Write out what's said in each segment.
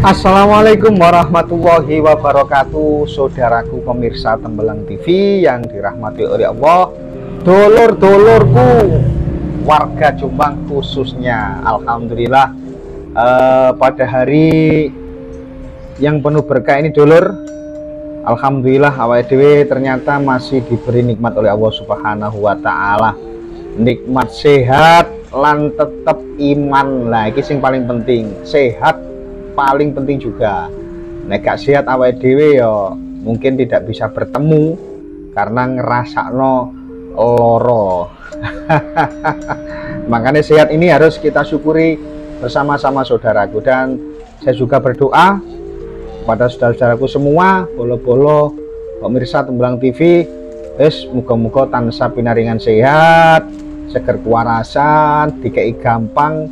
Assalamualaikum warahmatullahi wabarakatuh, saudaraku pemirsa Tembelang TV yang dirahmati oleh Allah, dulur-dulurku warga Jombang khususnya. Alhamdulillah pada hari yang penuh berkah ini dulur, alhamdulillah awake dhewe ternyata masih diberi nikmat oleh Allah Subhanahu wa taala. Nikmat sehat lan tetap iman. Lah iki sing paling penting, sehat paling penting juga. Nek gak sehat awake dhewe ya mungkin tidak bisa bertemu karena ngerasakno loro. Makanya sehat ini harus kita syukuri bersama-sama saudaraku, dan saya juga berdoa kepada saudara-saudaraku semua, bolo-bolo pemirsa Tembelang TV, muga-muga tansah pinaringan sehat, seger kewarasan, dikai gampang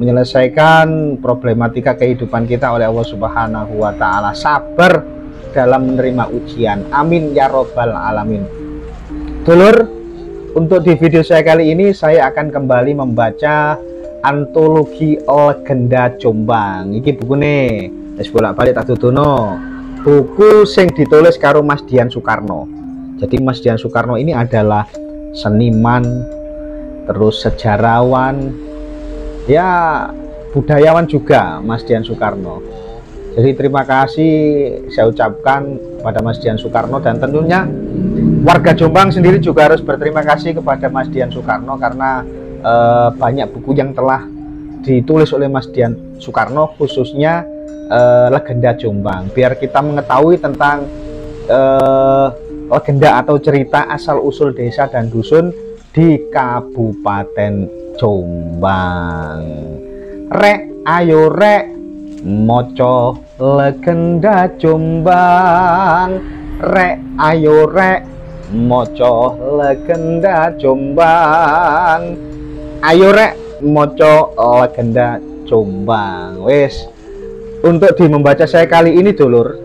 menyelesaikan problematika kehidupan kita oleh Allah Subhanahu wa taala, sabar dalam menerima ujian, amin ya robbal alamin. Dulur, untuk di video saya kali ini saya akan kembali membaca antologi legenda Jombang. Iki buku nih wis bolak-balik tak dudono, buku sing ditulis karo Mas Dian Soekarno. Jadi Mas Dian Soekarno ini adalah seniman, terus sejarawan, ya budayawan juga Mas Dian Soekarno. Jadi terima kasih saya ucapkan kepada Mas Dian Soekarno, dan tentunya warga Jombang sendiri juga harus berterima kasih kepada Mas Dian Soekarno karena banyak buku yang telah ditulis oleh Mas Dian Soekarno, khususnya legenda Jombang, biar kita mengetahui tentang legenda atau cerita asal usul desa dan dusun di Kabupaten Jombang. Rek ayo rek moco legenda Jombang, rek ayo rek moco legenda Jombang, ayo rek moco legenda Jombang. Wes, untuk di membaca saya kali ini dulur,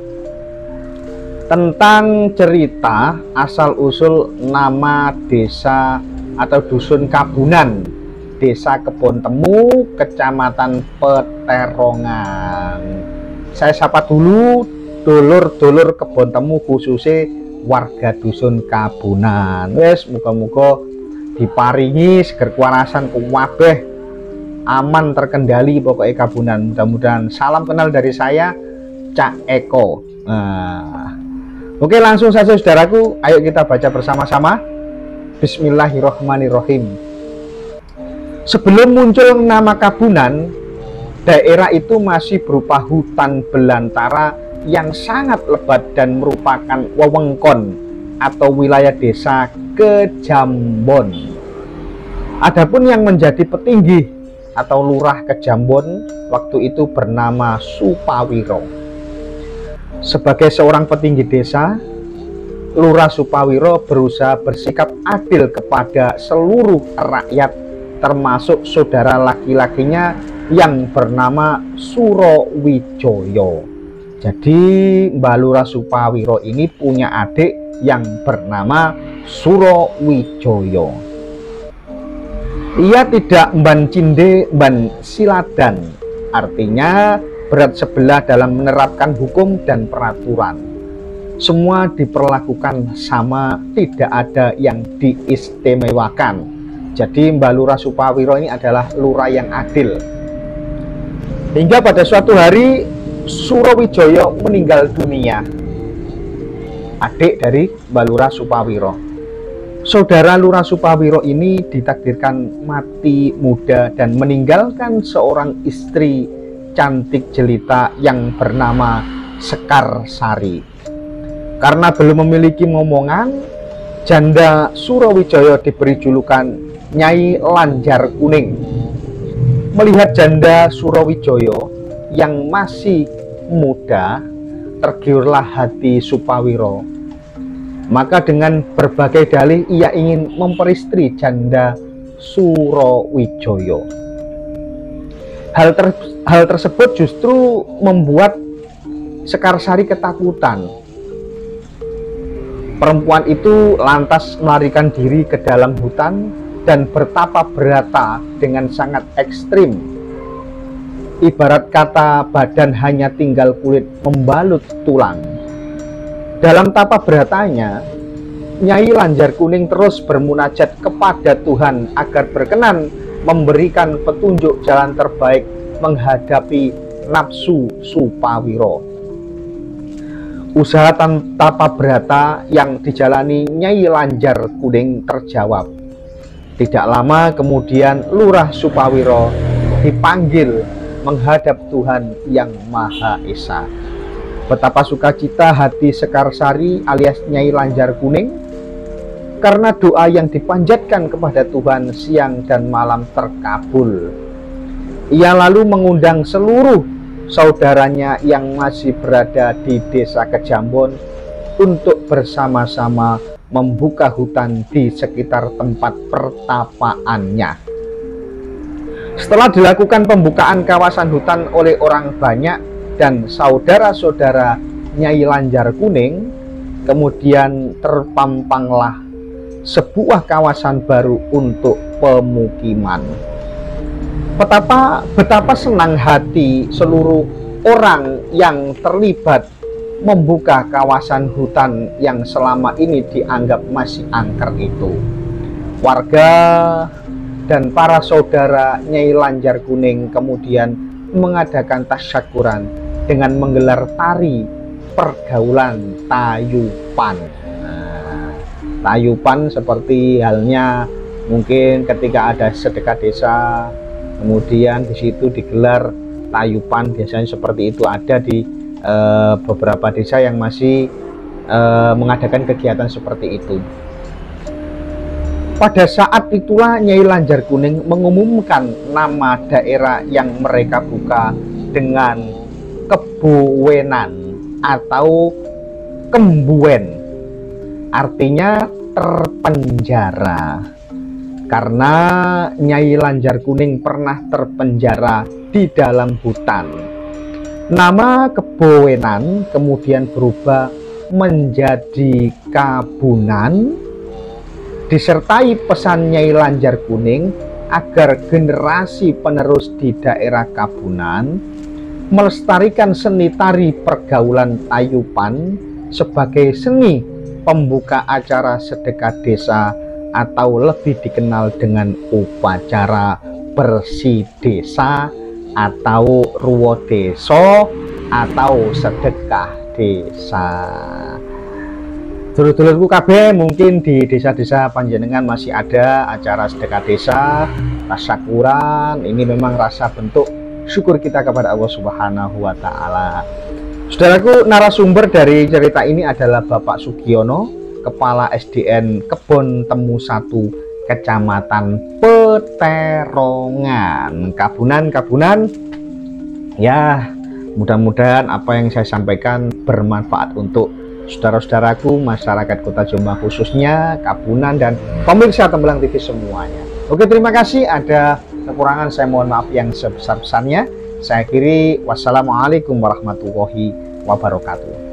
tentang cerita asal usul nama desa atau dusun Kabunan, Desa Kebon Temu, Kecamatan Peterongan. Saya sapa dulu dulur-dulur Kebon Temu, khususnya warga dusun Kabunan. Wes, muga-muga diparingi seger kewarasan kuwabeh, aman terkendali pokoknya Kabunan. Mudah-mudahan. Salam kenal dari saya, Cak Eko. Oke, langsung saja saudaraku, ayo kita baca bersama-sama. Bismillahirrohmanirrohim. Sebelum muncul nama Kabunan, daerah itu masih berupa hutan belantara yang sangat lebat dan merupakan wewengkon atau wilayah desa Kejambon. Adapun yang menjadi petinggi atau lurah Kejambon waktu itu bernama Supawiro. Sebagai seorang petinggi desa, Lurah Supawiro berusaha bersikap adil kepada seluruh rakyat, termasuk saudara laki-lakinya yang bernama Surowijoyo. Jadi Mbak Lurah Supawiro ini punya adik yang bernama Surowijoyo. Ia tidak mban cinde mban siladan, artinya berat sebelah dalam menerapkan hukum dan peraturan. Semua diperlakukan sama, tidak ada yang diistimewakan. Jadi Mbak Lurah Supawiro ini adalah lurah yang adil. Hingga pada suatu hari Surowijoyo meninggal dunia, adik dari Mbak Lurah Supawiro. Saudara Lurah Supawiro ini ditakdirkan mati muda dan meninggalkan seorang istri cantik jelita yang bernama Sekarsari. Karena belum memiliki momongan, janda Surowijoyo diberi julukan Nyai Lanjar Kuning. Melihat janda Surowijoyo yang masih muda, tergiurlah hati Supawiro. Maka dengan berbagai dalih ia ingin memperistri janda Surowijoyo. Hal tersebut justru membuat Sekarsari ketakutan. Perempuan itu lantas melarikan diri ke dalam hutan dan bertapa berata dengan sangat ekstrim. ibarat kata badan hanya tinggal kulit membalut tulang. Dalam tapa beratanya, Nyai Lanjar Kuning terus bermunajat kepada Tuhan agar berkenan memberikan petunjuk jalan terbaik menghadapi nafsu Supawiro. Usaha tapa berata yang dijalani Nyai Lanjar Kuning terjawab. Tidak lama kemudian Lurah Supawiro dipanggil menghadap Tuhan yang Maha Esa. Betapa sukacita hati Sekarsari alias Nyai Lanjar Kuning karena doa yang dipanjatkan kepada Tuhan siang dan malam terkabul. Ia lalu mengundang seluruh saudaranya yang masih berada di desa Kejambon untuk bersama-sama membuka hutan di sekitar tempat pertapaannya. Setelah dilakukan pembukaan kawasan hutan oleh orang banyak dan saudara-saudara Nyai Lanjar Kuning, kemudian terpampanglah sebuah kawasan baru untuk pemukiman. Betapa senang hati seluruh orang yang terlibat membuka kawasan hutan yang selama ini dianggap masih angker itu. Warga dan para saudara Nyai Lanjar Kuning kemudian mengadakan tasyakuran dengan menggelar tari pergaulan tayupan. Tayupan seperti halnya mungkin ketika ada sedekah desa, kemudian di situ digelar tayupan, biasanya seperti itu ada di beberapa desa yang masih mengadakan kegiatan seperti itu. Pada saat itulah Nyai Lanjar Kuning mengumumkan nama daerah yang mereka buka dengan Kebuwenan atau Kembuen, artinya terpenjara, karena Nyai Lanjar Kuning pernah terpenjara di dalam hutan. Nama Kebuwenan kemudian berubah menjadi Kabunan, disertai pesan Nyai Lanjar Kuning agar generasi penerus di daerah Kabunan melestarikan seni tari pergaulan tayupan sebagai seni pembuka acara sedekah desa atau lebih dikenal dengan upacara bersih desa atau ruwo deso atau sedekah desa. Dulur-dulurku kabeh, mungkin di desa-desa panjenengan masih ada acara sedekah desa, tasyakuran. Ini memang rasa bentuk syukur kita kepada Allah Subhanahu wa Ta'ala. Saudaraku, narasumber dari cerita ini adalah Bapak Sugiono, Kepala SDN Kebon Temu 1, Kecamatan Peterongan, Kabunan. Ya, mudah-mudahan apa yang saya sampaikan bermanfaat untuk saudara-saudaraku, masyarakat Kota Jombang khususnya, Kabunan, dan pemirsa Tembelang TV semuanya. Oke, terima kasih. Ada kekurangan saya mohon maaf yang sebesar-besarnya. Saya akhiri, wassalamualaikum warahmatullahi wabarakatuh.